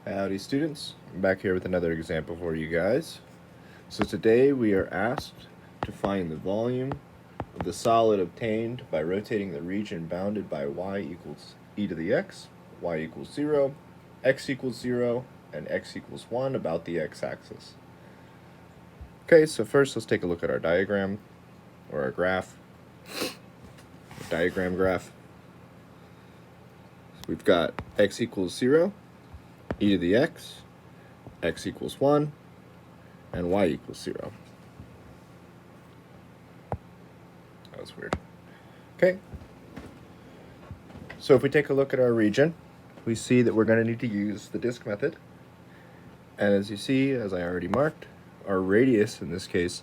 Howdy students, I'm back here with another example for you guys. So today we are asked to find the volume of the solid obtained by rotating the region bounded by y equals e to the x, y equals 0, x equals 0, and x equals 1 about the x-axis. Okay, so first let's take a look at our diagram, or our graph, diagram graph. So we've got x equals 0, e to the x equals 1, and y equals 0. That was weird. Okay. So if we take a look at our region, we see that we're going to need to use the disk method. And as you see, as I already marked, our radius in this case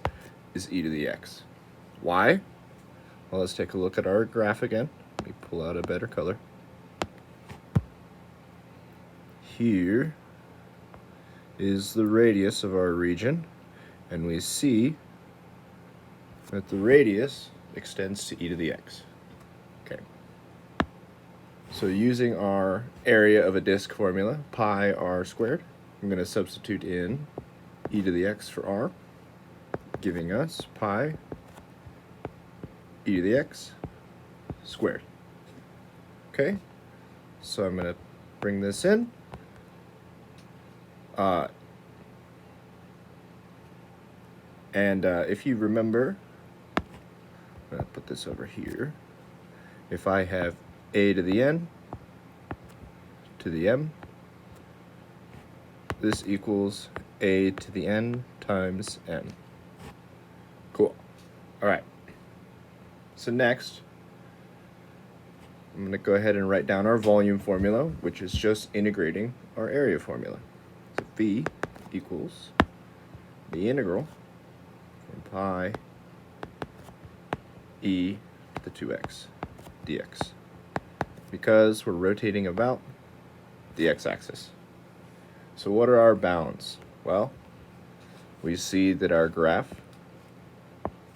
is e to the x. Why? Well, let's take a look at our graph again. Let me pull out a better color. Here is the radius of our region, and we see that the radius extends to e to the x. Okay. So using our area of a disk formula, pi r squared, I'm going to substitute in e to the x for r, giving us pi e to the x squared. Okay, so I'm going to bring this in. If you remember, I'm going to put this over here. If I have a to the n to the m, this equals a to the n times n. Cool. All right. So next, I'm going to go ahead and write down our volume formula, which is just integrating our area formula. So V equals the integral from pi e to the 2x dx, because we're rotating about the x-axis. So what are our bounds? Well, we see that our graph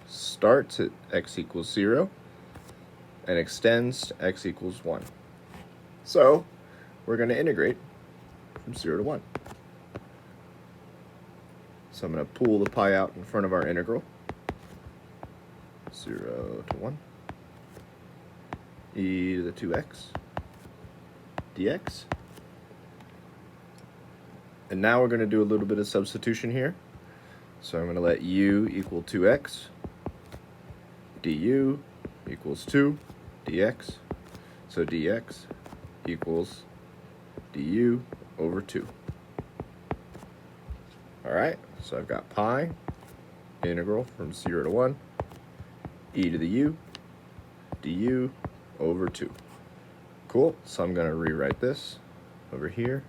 starts at x equals 0 and extends to x equals 1. So we're going to integrate from 0 to 1. So I'm going to pull the pi out in front of our integral. 0 to 1. E to the 2x dx. And now we're going to do a little bit of substitution here. So I'm going to let u equal 2x, du equals 2 dx. So dx equals du over 2. All right, so I've got pi integral from 0 to 1, e to the u, du over 2. Cool, so I'm going to rewrite this over here.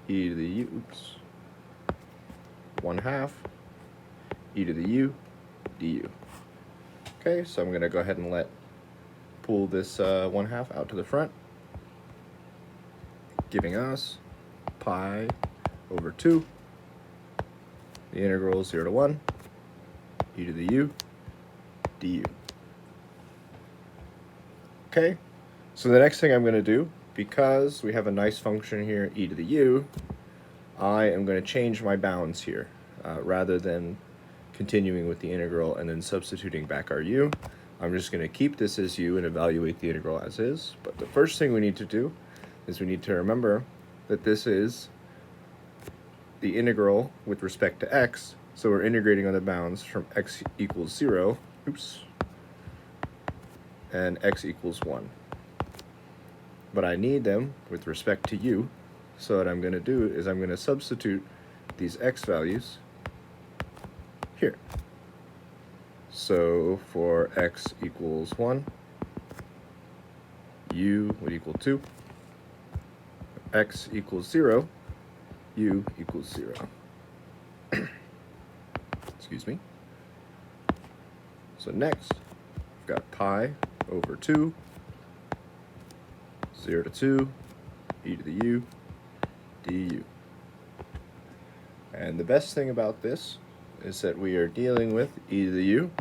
E to the u, 1/2, e to the u, du. Okay, so I'm going to go ahead and pull this 1/2 out to the front, giving us pi over 2, the integral 0 to 1, e to the u, du. Okay, so the next thing I'm going to do, because we have a nice function here, e to the u, I am going to change my bounds here. Rather than continuing with the integral and then substituting back our u, I'm just going to keep this as u and evaluate the integral as is. But the first thing we need to do is we need to remember that this is the integral with respect to x, so we're integrating on the bounds from x equals 0, and x equals 1. But I need them with respect to u, so what I'm going to do is I'm going to substitute these x values here. So for x equals 1, u would equal 2. X equals 0, u equals 0. Excuse me. So next, I've got pi over 2, 0 to 2, e to the u, du. And the best thing about this is that we are dealing with e to the u,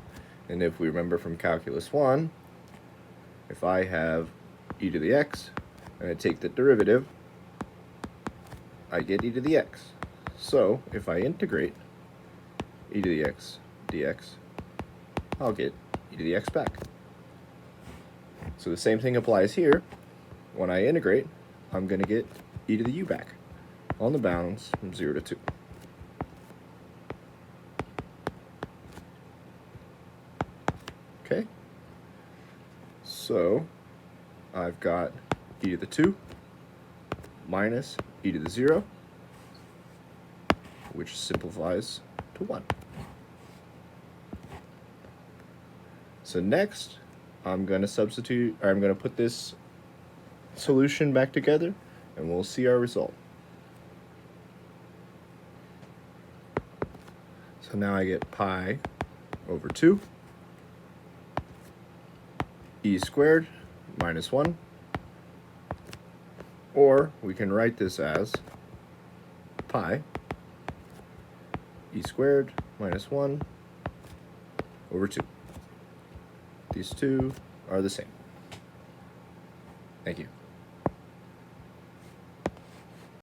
and if we remember from calculus 1, if I have e to the x and I take the derivative, I get e to the x. So if I integrate e to the x dx, I'll get e to the x back. So the same thing applies here. When I integrate, I'm going to get e to the u back on the bounds from 0 to 2. Okay, so I've got e to the 2 minus e to the 0, which simplifies to 1. So next, I'm going to put this solution back together, and we'll see our result. So now I get pi over 2 e squared minus 1, or we can write this as pi e squared minus 1 over 2. These two are the same. Thank you.